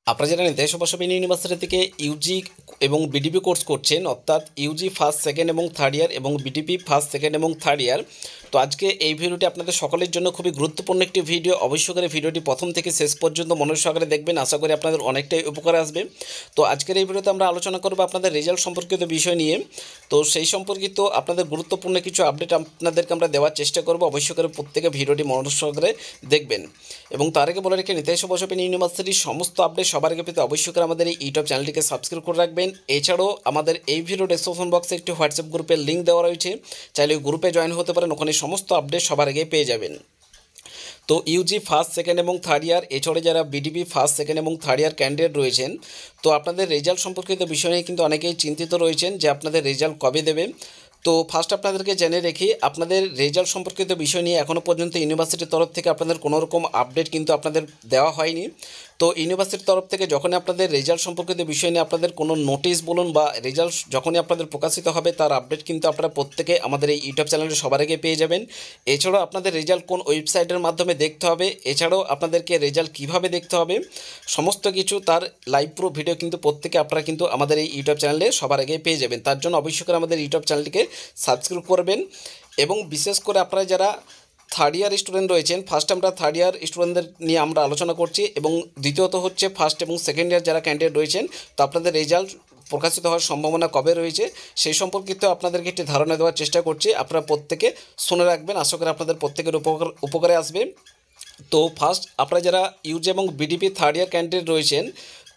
আপনারা জানেন দেশপ্রশাসন ইউনিভার্সিটি থেকে ইউজি এবং বিডিপি কোর্স করছেন, অর্থাৎ ইউজি ফার্স্ট সেকেন্ড এবং থার্ড ইয়ার এবং বিডিপি ফার্স্ট সেকেন্ড এবং থার্ড ইয়ার। তো আজকে এই ভিডিওটি আপনাদের সকলের জন্য খুবই গুরুত্বপূর্ণ একটি ভিডিও। অবশ্যই করে ভিডিওটি প্রথম থেকে শেষ পর্যন্ত মনোযোগ সহকারে দেখবেন, আশা করি আপনাদের অনেকটাই উপকার আসবে। তো আজকের এই ভিডিওতে আমরা আলোচনা করব আপনাদের রেজাল্ট সম্পর্কিত বিষয় নিয়ে। তো সেই সম্পর্কিত আপনাদের গুরুত্বপূর্ণ কিছু আপডেট আপনাদেরকে আমরা দেওয়ার চেষ্টা করব। অবশ্যই করে প্রত্যেকে ভিডিওটি মনোযোগ সহকারে দেখবেন। এবং তার আগে বলে রেখে দেশপ্রশাসন ইউনিভার্সিটির সমস্ত আপডেট সবার আগে পেতে অবশ্যই করে আমাদের এই ইউটিউব চ্যানেলটিকে সাবস্ক্রাইব করে রাখবেন। এছাড়াও আমাদের এই ভিডিও ডেসক্রিপশন বক্সে একটি হোয়াটসঅ্যাপ গ্রুপের লিঙ্ক দেওয়া রয়েছে, চাইলে ওই গ্রুপে জয়েন হতে পারেন, ওখানে সমস্ত আপডেট সবার আগে পেয়ে যাবেন। তো ইউজি ফার্স্ট সেকেন্ড এবং থার্ড ইয়ার, এছাড়া যারা বিডিপি ফার্স্ট সেকেন্ড এবং থার্ড ইয়ার ক্যান্ডিডেট রয়েছেন, তো আপনাদের রেজাল্ট সম্পর্কিত বিষয় নিয়ে কিন্তু অনেকেই চিন্তিত রয়েছেন যে আপনাদের রেজাল্ট কবে দেবে। তো ফার্স্ট আপনাদেরকে জেনে রেখি, আপনাদের রেজাল্ট সম্পর্কিত বিষয় নিয়ে এখনও পর্যন্ত ইউনিভার্সিটির তরফ থেকে আপনাদের কোনো রকম আপডেট কিন্তু আপনাদের দেওয়া হয়নি। তো ইউনিভার্সিটির তরফ থেকে যখনই আপনাদের রেজাল্ট সম্পর্কিত বিষয় নিয়ে আপনাদের কোনো নোটিশ বলুন বা রেজাল্ট যখনই আপনাদের প্রকাশিত হবে, তার আপডেট কিন্তু আপনারা প্রত্যেকে আমাদের এই ইউটিউব চ্যানেলে সবার আগে পেয়ে যাবেন। এছাড়াও আপনাদের রেজাল্ট কোন ওয়েবসাইটের মাধ্যমে দেখতে হবে, এছাড়াও আপনাদেরকে রেজাল্ট কিভাবে দেখতে হবে, সমস্ত কিছু তার লাইভ প্রুফ ভিডিও কিন্তু প্রত্যেকে আপনারা কিন্তু আমাদের এই ইউটিউব চ্যানেলে সবার আগে পেয়ে যাবেন। তার জন্য অবশ্যই করে আমাদের ইউটিউব চ্যানেলটিকে সাবস্ক্রাইব করবেন। এবং বিশেষ করে আপনারা যারা থার্ড ইয়ার স্টুডেন্ট রয়েছেন, ফার্স্ট আমরা থার্ড ইয়ার স্টুডেন্টদের নিয়ে আমরা আলোচনা করছি, এবং দ্বিতীয়ত হচ্ছে ফার্স্ট এবং সেকেন্ড ইয়ার যারা ক্যান্ডিডেট রয়েছেন, তো আপনাদের রেজাল্ট প্রকাশিত হওয়ার সম্ভাবনা কবে রয়েছে সেই সম্পর্কিত আপনাদেরকে একটি ধারণা দেওয়ার চেষ্টা করছি। আপনারা প্রত্যেকে শুনে রাখবেন, আশা করি আপনাদের প্রত্যেকের উপকারে আসবে। তো ফার্স্ট আপনারা যারা ইউজি এবং বিডিপি থার্ড ইয়ার ক্যান্ডিডেট রয়েছেন,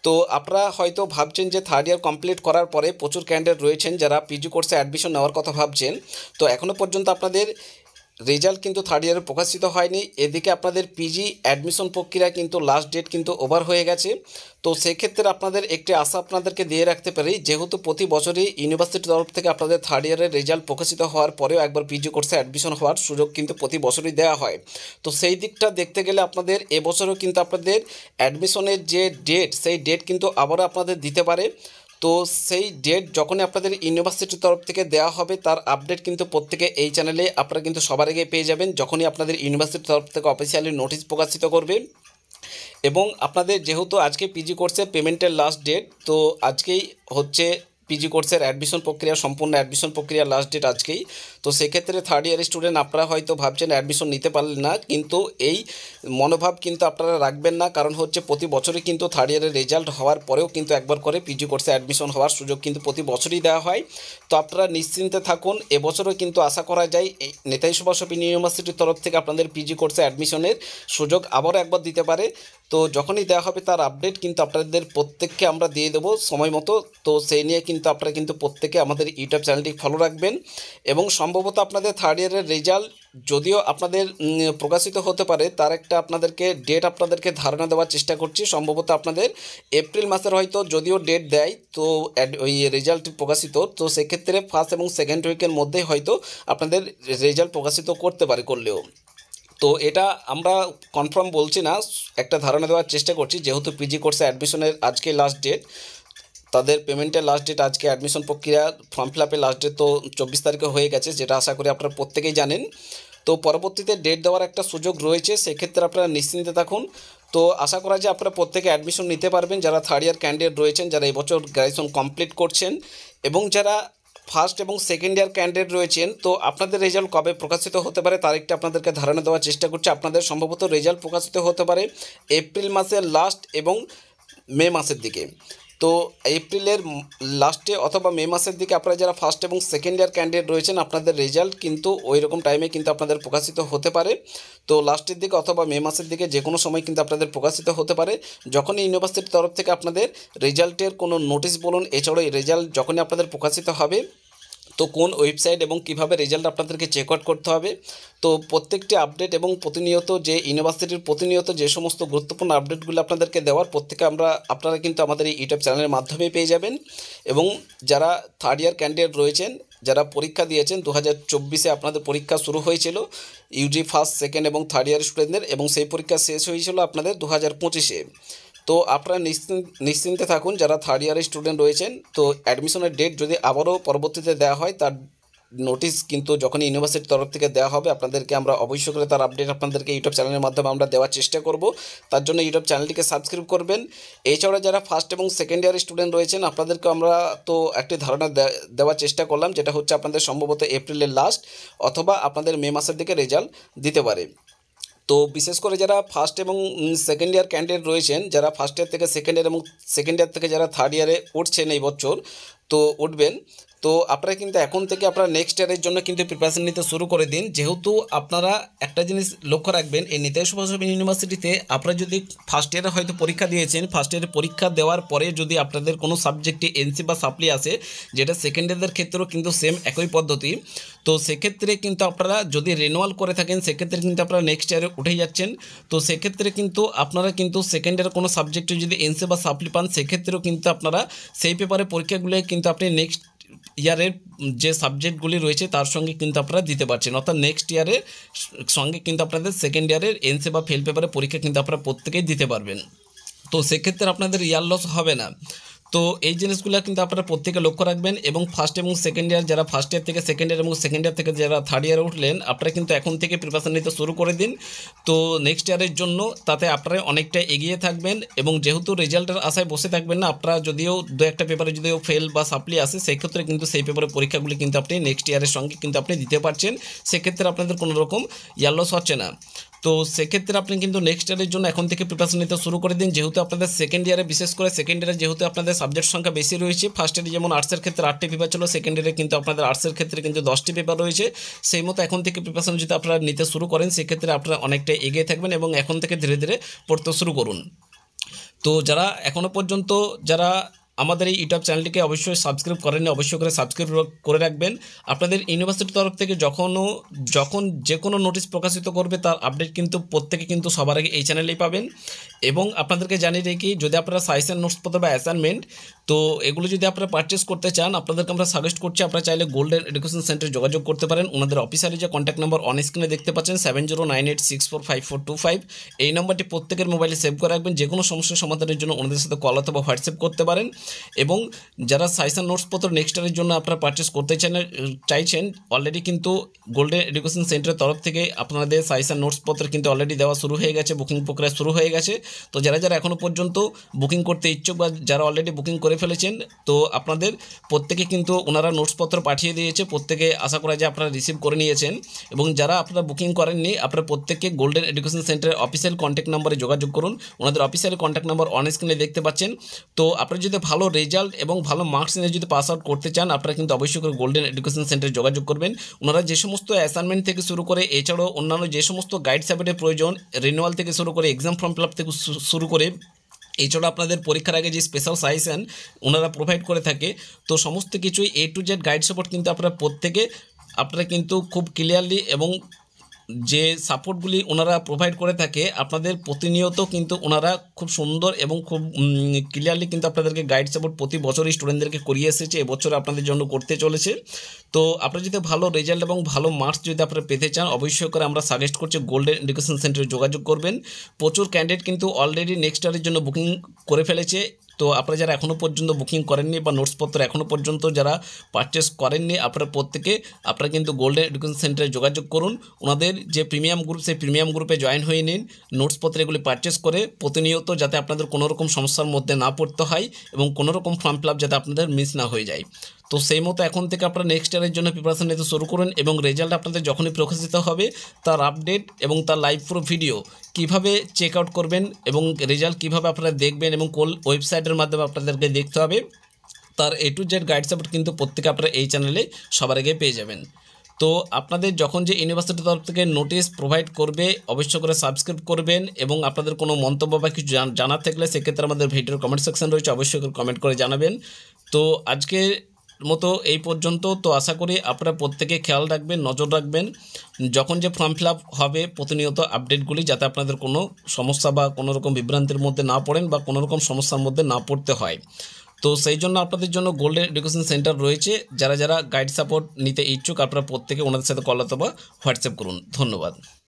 তো আপনারা হয়তো ভাবছেন যে থার্ড ইয়ার কমপ্লিট করার পরে প্রচুর ক্যান্ডিডেট রয়েছেন যারা পিজি কোর্সে অ্যাডমিশন নেওয়ার কথা ভাবছেন। তো এখনও পর্যন্ত আপনাদের রেজাল্ট কিন্তু থার্ড ইয়ারে প্রকাশিত হয়নি। এদিকে আপনাদের পিজি অ্যাডমিশন প্রক্রিয়া কিন্তু লাস্ট ডেট কিন্তু ওভার হয়ে গেছে। তো সেক্ষেত্রে আপনাদের একটি আশা আপনাদেরকে দিয়ে রাখতে পারি, যেহেতু প্রতি বছরই ইউনিভার্সিটির তরফ থেকে আপনাদের থার্ড ইয়ারের রেজাল্ট প্রকাশিত হওয়ার পরেও একবার পিজি কোর্সে অ্যাডমিশন হওয়ার সুযোগ কিন্তু প্রতি বছরই দেওয়া হয়। তো সেই দিকটা দেখতে গেলে আপনাদের এবছরও কিন্তু আপনাদের অ্যাডমিশনের যে ডেট, সেই ডেট কিন্তু আবারও আপনাদের দিতে পারে। তো সেই ডেট যখনই আপনাদের ইউনিভার্সিটির তরফ থেকে দেওয়া হবে, তার আপডেট কিন্তু প্রত্যেকে এই চ্যানেলে আপনারা কিন্তু সবার আগে পেয়ে যাবেন, যখনই আপনাদের ইউনিভার্সিটির তরফ থেকে অফিসিয়ালি নোটিশ প্রকাশিত করবে। এবং আপনাদের যেহেতু আজকে পিজি কোর্সের পেমেন্টের লাস্ট ডেট, তো আজকেই হচ্ছে পিজি কোর্সের অ্যাডমিশন প্রক্রিয়া, সম্পূর্ণ অ্যাডমিশন প্রক্রিয়ার লাস্ট ডেট আজকেই। তো সেক্ষেত্রে থার্ড ইয়ার স্টুডেন্ট আপনারা হয়তো ভাবছেন অ্যাডমিশন নিতে পারলেন না, কিন্তু এই মনোভাব কিন্তু আপনারা রাখবেন না, কারণ হচ্ছে প্রতি বছরই কিন্তু থার্ড ইয়ারের রেজাল্ট হওয়ার পরেও কিন্তু একবার করে পিজি কোর্সে অ্যাডমিশন হওয়ার সুযোগ কিন্তু প্রতি বছরই দেওয়া হয়। তো আপনারা নিশ্চিন্তে থাকুন, এবছরও কিন্তু আশা করা যায় এই নেতাজি সুভাষ ইউনিভার্সিটির তরফ থেকে আপনাদের পিজি কোর্সে অ্যাডমিশনের সুযোগ আবারও একবার দিতে পারে। তো যখনই দেওয়া হবে তার আপডেট কিন্তু আপনাদের প্রত্যেককে আমরা দিয়ে দেবো সময় মতো। তো সেই নিয়ে কিন্তু আপনারা কিন্তু প্রত্যেকে আমাদের ইউটিউব চ্যানেলটি ফলো রাখবেন। এবং সম্ভবত আপনাদের থার্ড ইয়ারের রেজাল্ট যদিও আপনাদের প্রকাশিত হতে পারে, তার একটা আপনাদেরকে ডেট আপনাদেরকে ধারণা দেওয়ার চেষ্টা করছি। সম্ভবত আপনাদের এপ্রিল মাসের হয়তো যদিও ডেট দেয়, তো ওই রেজাল্ট প্রকাশিত, তো সেক্ষেত্রে ফার্স্ট এবং সেকেন্ড উইকের মধ্যেই হয়তো আপনাদের রেজাল্ট প্রকাশিত করতে পারে, করলেও। তো এটা আমরা কনফার্ম বলছি না, একটা ধারণা দেওয়ার চেষ্টা করছি, যেহেতু পিজি কোর্সে অ্যাডমিশনের আজকে লাস্ট ডেট, তাদের পেমেন্টের লাস্ট ডেট আজকে, অ্যাডমিশন প্রক্রিয়া ফর্ম ফিল আপের লাস্ট ডেট তো 24 তারিখে হয়ে গেছে, যেটা আশা করি আপনারা প্রত্যেকেই জানেন। তো পরবর্তীতে ডেট দেওয়ার একটা সুযোগ রয়েছে, সেক্ষেত্রে আপনারা নিশ্চিন্তে থাকুন। তো আশা করা যায় আপনারা প্রত্যেকে অ্যাডমিশন নিতে পারবেন, যারা থার্ড ইয়ার ক্যান্ডিডেট রয়েছেন, যারা এবছর গ্র্যাজুয়েশন কমপ্লিট করছেন, এবং যারা ফার্স্ট এবং সেকেন্ড ইয়ার ক্যান্ডিডেট রয়েছেন। তো আপনাদের রেজাল্ট কবে প্রকাশিত হতে পারে তার একটা আপনাদেরকে ধারণা দেওয়ার চেষ্টা করছি। আপনাদের সম্ভবত রেজাল্ট প্রকাশিত হতে পারে এপ্রিল মাসের লাস্ট এবং মে মাসের দিকে। তো এপ্রিলের লাস্টে অথবা মে মাসের দিকে আপনারা যারা ফার্স্ট এবং সেকেন্ড ইয়ার ক্যান্ডিডেট রয়েছেন, আপনাদের রেজাল্ট কিন্তু ওই রকম টাইমে কিন্তু আপনাদের প্রকাশিত হতে পারে। তো লাস্টের দিকে অথবা মে মাসের দিকে যে কোনো সময় কিন্তু আপনাদের প্রকাশিত হতে পারে, যখনই ইউনিভার্সিটির তরফ থেকে আপনাদের রেজাল্টের কোনো নোটিশ বলুন, এছাড়াও এই রেজাল্ট যখনই আপনাদের প্রকাশিত হবে, তো কোন ওয়েবসাইট এবং কিভাবে রেজাল্ট আপনাদেরকে চেক আউট করতে হবে। তো প্রত্যেকটি আপডেট এবং প্রতিনিয়ত যে ইউনিভার্সিটির প্রতিনিয়ত যে সমস্ত গুরুত্বপূর্ণ আপডেটগুলো আপনাদেরকে দেওয়ার, প্রত্যেকে আপনারা কিন্তু আমাদের এই ইউটিউব চ্যানেলের মাধ্যমে পেয়ে যাবেন। এবং যারা থার্ড ইয়ার ক্যান্ডিডেট রয়েছেন, যারা পরীক্ষা দিয়েছেন 2024-এ আপনাদের পরীক্ষা শুরু হয়েছিল ইউজি ফার্স্ট সেকেন্ড এবং থার্ড ইয়ার স্টুডেন্টদের, এবং সেই পরীক্ষা শেষ হয়েছিল আপনাদের 2025-এ। তো আপনারা নিশ্চিন্তে থাকুন যারা থার্ড ইয়ারের স্টুডেন্ট রয়েছেন। তো অ্যাডমিশনের ডেট যদি আবারও পরবর্তীতে দেওয়া হয়, তার নোটিশ কিন্তু যখন ইউনিভার্সিটির তরফ থেকে দেওয়া হবে আপনাদেরকে আমরা অবশ্যই করে তার আপডেট আপনাদেরকে ইউটিউব চ্যানেলের মাধ্যমে আমরা দেওয়ার চেষ্টা করব। তার জন্য ইউটিউব চ্যানেলটিকে সাবস্ক্রাইব করবেন। এছাড়া যারা ফার্স্ট এবং সেকেন্ড ইয়ার স্টুডেন্ট রয়েছেন আপনাদেরকে আমরা তো একটি ধারণা দেওয়ার চেষ্টা করলাম, যেটা হচ্ছে আপনাদের সম্ভবত এপ্রিলের লাস্ট অথবা আপনাদের মে মাসের দিকে রেজাল্ট দিতে পারে। তো বিশেষ করে যারা ফার্স্ট এবং সেকেন্ড ইয়ার ক্যান্ডিডেট রয়েছেন, যারা ফার্স্ট ইয়ার থেকে সেকেন্ড ইয়ার এবং সেকেন্ড ইয়ার থেকে যারা থার্ড ইয়ারে উঠছেন এই বছর, তো উঠবেন, তো আপনারা কিন্তু এখন থেকে আপনারা নেক্সট ইয়ারের জন্য কিন্তু প্রিপারেশন নিতে শুরু করে দিন। যেহেতু আপনারা একটা জিনিস লক্ষ্য রাখবেন, এই নেতাজি সুভাষচন্দ্র ইউনিভার্সিটিতে আপনারা যদি ফার্স্ট ইয়ারে হয়তো পরীক্ষা দিয়েছেন, ফার্স্ট ইয়ারে পরীক্ষা দেওয়ার পরে যদি আপনাদের কোনো সাবজেক্টে এনসি বা সাপ্লি আসে, যেটা সেকেন্ড ইয়ারদের ক্ষেত্রেও কিন্তু সেম একই পদ্ধতি, তো সেক্ষেত্রে কিন্তু আপনারা যদি রিনিউয়াল করে থাকেন সেক্ষেত্রে কিন্তু আপনারা নেক্সট ইয়ারে উঠে যাচ্ছেন। তো সেক্ষেত্রে কিন্তু আপনারা কিন্তু সেকেন্ড ইয়ারের কোনো সাবজেক্টে যদি এনসি বা সাপ্লি পান সেক্ষেত্রেও কিন্তু আপনারা সেই পেপারে পরীক্ষাগুলো কিন্তু আপনি নেক্সট ইয়ারের যে সাবজেক্টগুলি রয়েছে তার সঙ্গে কিন্তু আপনারা দিতে পারছেন, অর্থাৎ নেক্সট ইয়ারের সঙ্গে কিন্তু আপনাদের সেকেন্ড ইয়ারের এনসি বা ফেল পেপারে পরীক্ষা কিন্তু আপনারা প্রত্যেকেই দিতে পারবেন। তো সেক্ষেত্রে আপনাদের ইয়ার লস হবে না। তো এই জিনিসগুলো কিন্তু আপনারা প্রত্যেকে লক্ষ্য রাখবেন। এবং ফার্স্ট এবং সেকেন্ড ইয়ার যারা ফার্স্ট ইয়ার থেকে সেকেন্ড ইয়ার এবং সেকেন্ড ইয়ার থেকে যারা থার্ড ইয়ারে উঠলেন আপনারা কিন্তু এখন থেকে প্রিপারেশন নিতে শুরু করে দিন। তো নেক্সট ইয়ারের জন্য তাতে আপনারা অনেকটা এগিয়ে থাকবেন। এবং যেহেতু রেজাল্টের আশায় বসে থাকবেন না, আপনারা যদিও দু একটা পেপারে যদিও ফেল বা সাপ্লি আসে সেক্ষেত্রে কিন্তু সেই পেপারের পরীক্ষাগুলি কিন্তু আপনি নেক্সট ইয়ারের সঙ্গে কিন্তু আপনি দিতে পারছেন, সেক্ষেত্রে আপনাদের কোনো রকম ইয়ার লস হচ্ছে না। তো সেক্ষেত্রে আপনি কিন্তু নেক্সট ইয়ারের জন্য এখন থেকে প্রিপারেশন নিতে শুরু করে দিন। যেহেতু আপনাদের সেকেন্ড ইয়ারে বিশেষ করে সেকেন্ড ইয়ারে যেহেতু আপনাদের সাবজেক্ট সংখ্যা বেশি রয়েছে, ফার্স্ট ইয়ারে যেমন আর্টসের ক্ষেত্রে 8টি পেপার ছিল, সেকেন্ড ইয়ারে কিন্তু আপনাদের আর্টসের ক্ষেত্রে কিন্তু 10টি পেপার রয়েছে। সেই মতো এখন থেকে প্রিপারেশন যদি আপনারা নিতে শুরু করেন সেক্ষেত্রে আপনারা অনেকটা এগিয়ে থাকবেন এবং এখন থেকে ধীরে ধীরে পড়তে শুরু করুন। তো যারা এখনও পর্যন্ত যারা আমাদের এই ইউটিউব চ্যানেলটিকে অবশ্যই সাবস্ক্রাইব করেননি অবশ্যই করে সাবস্ক্রাইব করে রাখবেন। আপনাদের ইউনিভার্সিটির তরফ থেকে যখন যে কোনো নোটিশ প্রকাশিত করবে তার আপডেট কিন্তু প্রত্যেকে কিন্তু সবার আগে এই চ্যানেলেই পাবেন। এবং আপনাদেরকে জানিয়ে রেখি, যদি আপনারা সাজেশন নোটসপত্র বা অ্যাসাইনমেন্ট তো এগুলো যদি আপনারা পারচেস করতে চান আপনাদেরকে আমরা সাজেস্ট করছি আপনারা চাইলে গোল্ডেন এডুকেশন সেন্টারে যোগাযোগ করতে পারেন। ওনাদের অফিসিয়ালি যে কন্ট্যাক্ট নাম্বার অন স্ক্রিনে দেখতে পাচ্ছেন 7098645425, এই নাম্বারটি প্রত্যেকের মোবাইলে সেভ করে রাখবেন। যে কোনো সমস্যার সমাধানের জন্য ওনাদের সাথে কল অথবা হোয়াটসঅ্যাপ করতে পারেন। এবং যারা সাজেশন নোটসপত্র নেক্সট ইয়ারের জন্য আপনারা পারচেস করতে চাইছেন অলরেডি কিন্তু গোল্ডেন এডুকেশন সেন্টারের তরফ থেকে আপনাদের সাজেশন নোটসপত্র কিন্তু অলরেডি দেওয়া শুরু হয়ে গেছে, বুকিং প্রক্রিয়া শুরু হয়ে গেছে। তো যারা এখনও পর্যন্ত বুকিং করতে ইচ্ছুক বা যারা অলরেডি বুকিং করে ফেলেছেন তো আপনাদের প্রত্যেকে কিন্তু ওনারা নোটসপত্র পাঠিয়ে দিয়েছে, প্রত্যেকে আশা করা যায় আপনারা রিসিভ করে নিয়েছেন। এবং যারা আপনারা বুকিং করেননি আপনারা প্রত্যেককে গোল্ডেন এডুকেশন সেন্টারের অফিসিয়াল কন্ট্যাক্ট নাম্বারে যোগাযোগ করুন। ওনাদের অফিসিয়াল কন্ট্যাক্ট নাম্বার অন স্ক্রিনে দেখতে পাচ্ছেন। তো আপনারা যদি ভালো রেজাল্ট এবং ভালো মার্কস নিয়ে যদি পাস আউট করতে চান আপনারা কিন্তু অবশ্যই করে গোল্ডেন এডুকেশন সেন্টারে যোগাযোগ করবেন। ওনারা যে সমস্ত অ্যাসাইনমেন্ট থেকে শুরু করে এছাড়াও অন্যান্য যে সমস্ত গাইড সাপোর্টের প্রয়োজন, রিনিউয়াল থেকে শুরু করে এক্সাম ফর্ম ফিল আপ থেকে শুরু করে এছাড়া আপনাদের পরীক্ষার আগে যে স্পেশাল সাজেশন ওনারা প্রোভাইড করে থাকে, তো সমস্ত কিছুই A to Z guide support কিন্তু আপনারা কিন্তু খুব ক্লিয়ারলি এবং যে সাপোর্টগুলি ওনারা প্রোভাইড করে থাকে আপনাদের প্রতিনিয়ত কিন্তু ওনারা খুব সুন্দর এবং খুব ক্লিয়ারলি কিন্তু আপনাদেরকে গাইড সাপোর্ট প্রতি বছরই স্টুডেন্টদেরকে করিয়ে এসেছে, এবছর আপনাদের জন্য করতে চলেছে। তো আপনারা যদি ভালো রেজাল্ট এবং ভালো মার্কস যদি আপনারা পেতে চান অবশ্যই করে আমরা সাজেস্ট করছি গোল্ডেন এডুকেশন সেন্টারে যোগাযোগ করবেন। প্রচুর ক্যান্ডিডেট কিন্তু অলরেডি নেক্সট ইয়ারের জন্য বুকিং করে ফেলেছে। তো আপনারা যারা এখনও পর্যন্ত বুকিং করেননি বা নোটসপত্র এখনও পর্যন্ত যারা পারচেস করেননি আপনারা কিন্তু গোল্ডেন এডুকেশন সেন্টারে যোগাযোগ করুন। ওনাদের যে প্রিমিয়াম গ্রুপ সেই প্রিমিয়াম গ্রুপে জয়েন হয়ে নিন, নোটসপত্র এগুলি পারচেস করে প্রতিনিয়ত যাতে আপনাদের কোনো রকম সমস্যার মধ্যে না পড়তে হয় এবং কোনো রকম ফর্ম ফিল আপ যাতে আপনাদের মিস না হয়ে যায়। তো সেই মতো এখন থেকে আপনারা নেক্সট ইয়ারের জন্য প্রিপারেশন নিতে শুরু করুন এবং রেজাল্ট আপনাদের যখনই প্রকাশিত হবে তার আপডেট এবং তার লাইভ প্রো ভিডিও কীভাবে চেক আউট করবেন এবং রেজাল্ট কীভাবে আপনারা দেখবেন এবং কোন ওয়েবসাইটের মাধ্যমে আপনাদেরকে দেখতে হবে তার A to Z guide support কিন্তু প্রত্যেকে আপনারা এই চ্যানেলে সবার আগে পেয়ে যাবেন। তো আপনাদের যখন যে ইউনিভার্সিটির তরফ থেকে নোটিশ প্রোভাইড করবে অবশ্যই করে সাবস্ক্রাইব করবেন এবং আপনাদের কোনো মন্তব্য বা কিছু জানার থাকলে সেক্ষেত্রে আমাদের ভিডিওর কমেন্ট সেকশন রয়েছে, অবশ্যই করে কমেন্ট করে জানাবেন। তো আজকে মতো এই পর্যন্ত। তো আশা করি আপনারা প্রত্যেকে খেয়াল রাখবেন, নজর রাখবেন যখন যে ফর্ম ফিল আপ হবে প্রতিনিয়ত আপডেটগুলি যাতে আপনাদের কোনো সমস্যা বা কোনো রকম বিভ্রান্তির মধ্যে না পড়েন বা কোনো রকম সমস্যার মধ্যে না পড়তে হয়। তো সেই জন্য আপনাদের জন্য গোল্ডেন এডুকেশন সেন্টার রয়েছে, যারা গাইড সাপোর্ট নিতে ইচ্ছুক আপনারা প্রত্যেকে ওনাদের সাথে কল অথবা হোয়াটসঅ্যাপ করুন। ধন্যবাদ।